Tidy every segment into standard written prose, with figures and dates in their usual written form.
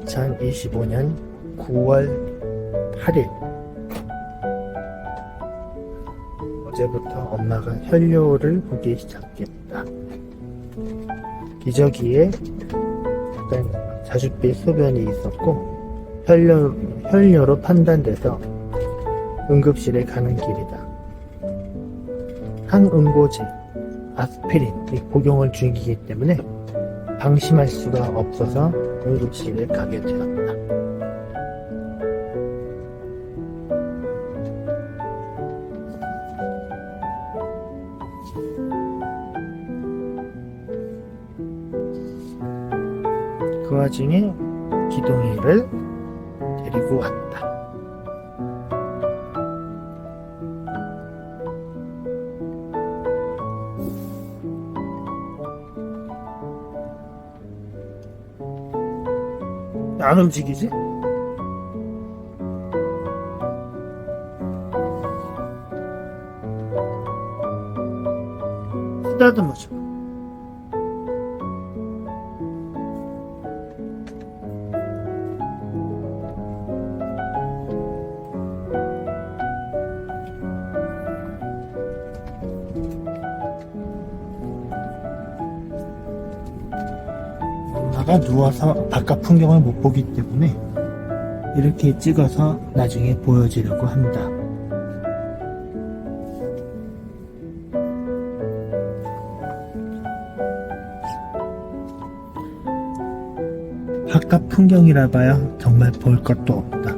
2025년 9월 8일 어제부터 엄마가 혈뇨를 보기 시작했다. 기저귀에 약간 자줏빛 소변이 있었고 혈뇨로 판단돼서 응급실에 가는 길이다. 항응고제, 아스피린이 복용을 중이기 때문에 방심할 수가 없어서 응급실에 가게 되었다. 그 와중에 기동이를 데리고 왔다. 안 움직이지? 쓰다듬어 줘. 엄마가 누워서 바깥 풍경을 못 보기 때문에 이렇게 찍어서 나중에 보여주려고 한다. 바깥 풍경이라 봐야 정말 볼 것도 없다.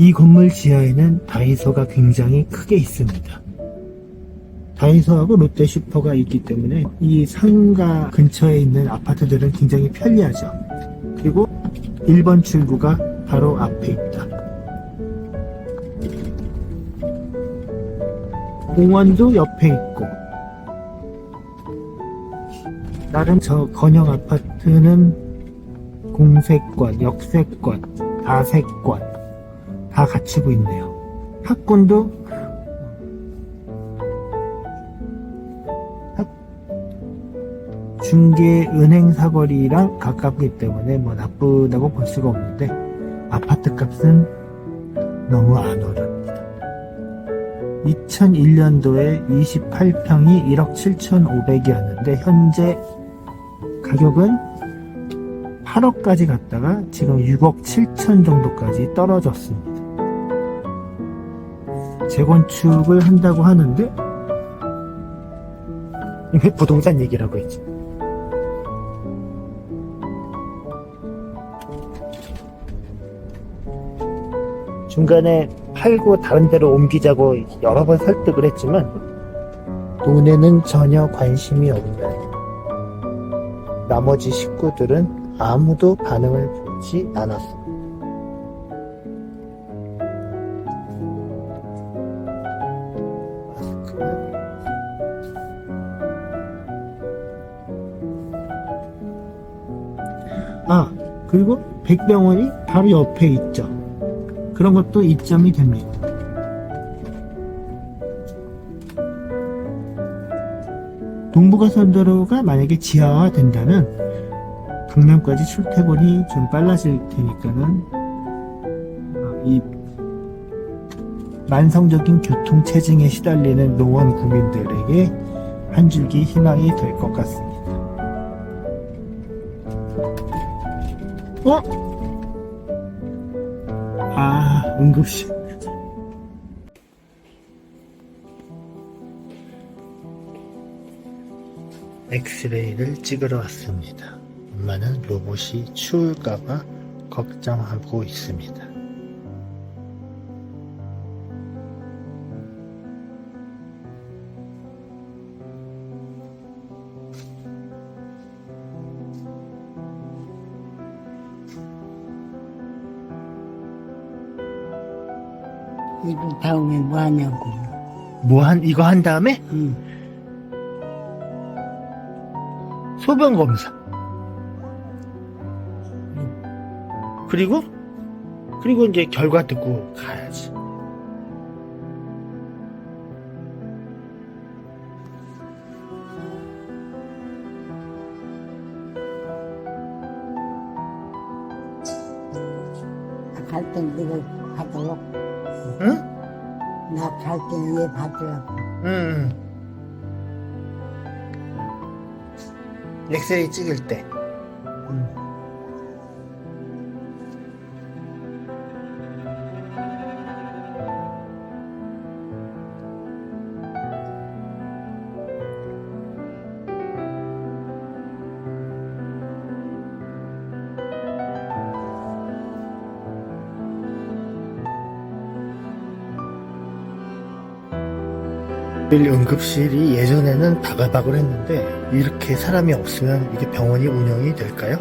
이 건물 지하에는 다이소가 굉장히 크게 있습니다. 다이소하고 롯데슈퍼가 있기 때문에 이 상가 근처에 있는 아파트들은 굉장히 편리하죠. 그리고 1번 출구가 바로 앞에 있다. 공원도 옆에 있고, 나름 저 건영 아파트는 공세권, 역세권, 다세권 다 갖추고 있네요. 학군도 중개은행 사거리랑 가깝기 때문에 뭐 나쁘다고 볼 수가 없는데 아파트 값은 너무 안 오릅니다. 2001년도에 28평이 1억 7,500이었는데 현재 가격은 8억까지 갔다가 지금 6억 7천 정도까지 떨어졌습니다. 재건축을 한다고 하는데 왜 부동산 얘기라고 했지? 중간에 팔고 다른 데로 옮기자고 여러 번 설득을 했지만 돈에는 전혀 관심이 없는 나머지 식구들은 아무도 반응을 보이지 않았습니다. 그리고 백병원이 바로 옆에 있죠. 그런 것도 이점이 됩니다. 동부가선도로가 만약에 지하화 된다면 강남까지 출퇴근이 좀 빨라질 테니까는 이 만성적인 교통체증에 시달리는 노원 구민들에게 한 줄기 희망이 될 것 같습니다. 응급실. 엑스레이를 찍으러 왔습니다. 엄마는 로봇이 추울까봐 걱정하고 있습니다. 이거 다음에 뭐 하냐고. 이거 한 다음에? 소변 검사. 그리고 이제 결과 듣고 가야지. 갈 땐 네가 받으라고. 응? 나 갈 때는 얘 받으라고. 응. 엑스레이 찍을 때. 응급실이 예전에는 바글바글 했는데 이렇게 사람이 없으면 이게 병원이 운영이 될까요?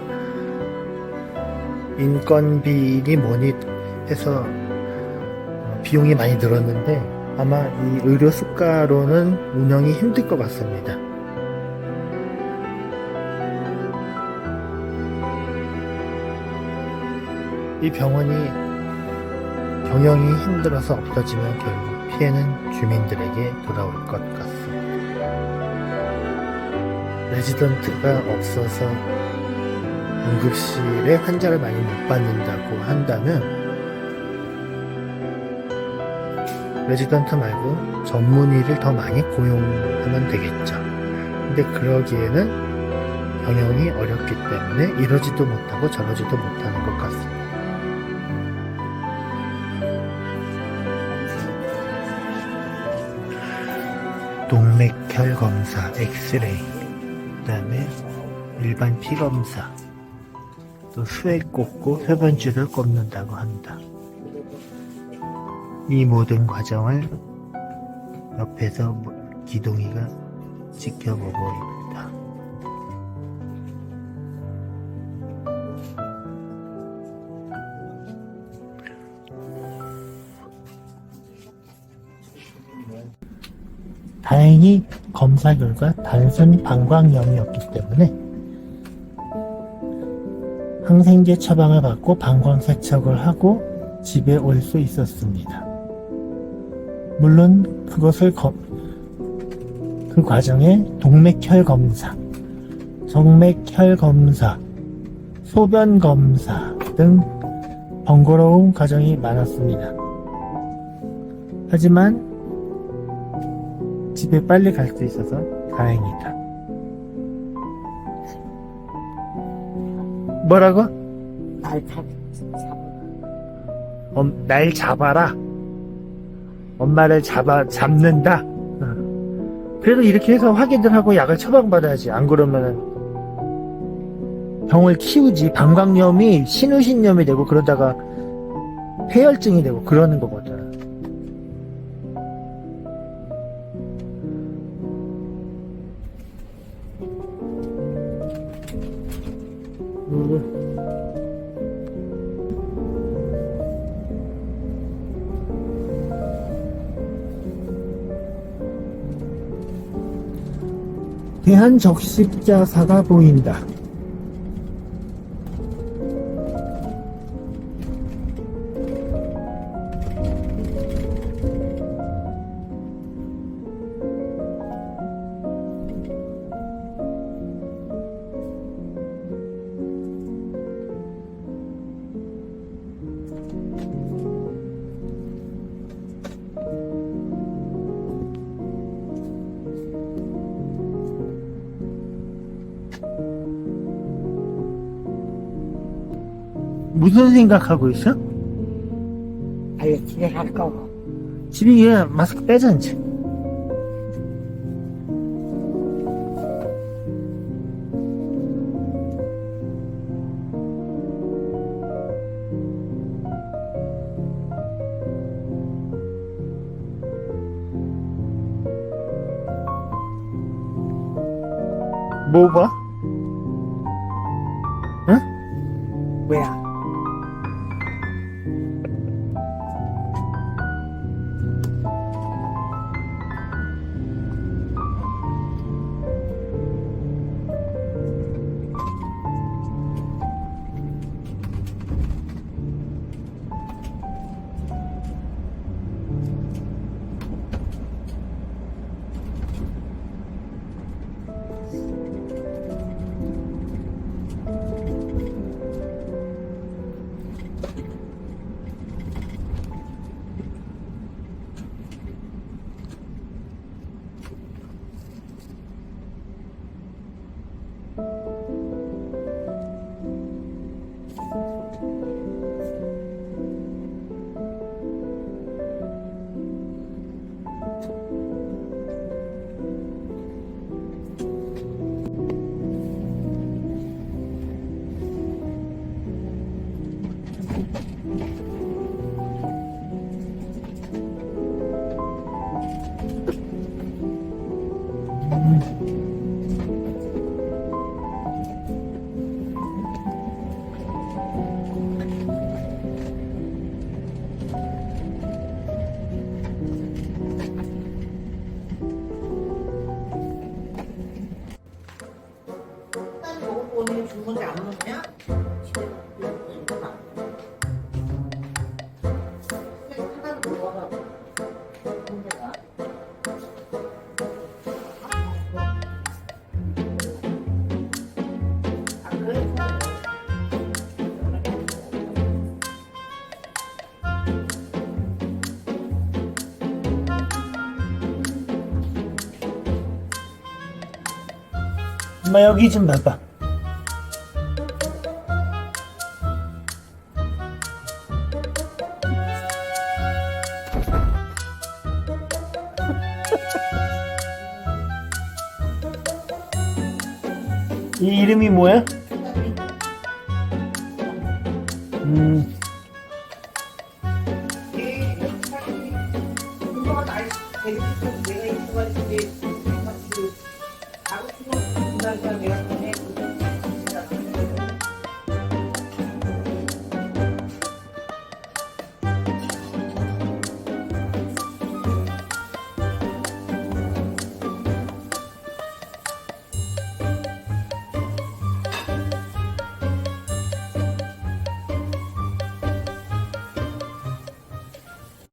인건비니 뭐니 해서 비용이 많이 늘었는데 아마 이 의료 수가로는 운영이 힘들 것 같습니다. 이 병원이 경영이 힘들어서 없어지면 결국 피해는 주민들에게 돌아올 것 같습니다. 레지던트가 없어서 응급실에 환자를 많이 못 받는다고 한다면 레지던트 말고 전문의를 더 많이 고용하면 되겠죠. 근데 그러기에는 경영이 어렵기 때문에 이러지도 못하고 저러지도 못하는 것 같습니다. 동맥혈 검사, 엑스레이, 그 다음에 일반 피 검사, 또 수액 꽂고 흡연줄을 꼽는다고 한다. 이 모든 과정을 옆에서 기동이가 지켜보고 있다. 다행히 검사 결과 단순 방광염이었기 때문에 항생제 처방을 받고 방광 세척을 하고 집에 올 수 있었습니다. 물론 그 과정에 동맥혈 검사, 정맥혈 검사, 소변 검사 등 번거로운 과정이 많았습니다. 하지만 집에 빨리 갈 수 있어서 다행이다. 뭐라고? 날 잡아라. 엄마를 잡는다. 그래도 이렇게 해서 확인을 하고 약을 처방받아야지. 안 그러면은 병을 키우지. 방광염이 신우신염이 되고 그러다가 폐혈증이 되고 그러는 거거든. 대한적십자사가 보인다. 무슨 생각하고 있어? 빨리 집에 갈 거고. 집에 얘 마스크 빼자 이제. 뭐 봐? 응? 뭐야? 오늘 주문이 안 먹냐? 엄마 여기 좀 봐봐. 이 이름이 뭐야? 그거가 날 되게 내가 있어가지고 하고 싶은 거 내가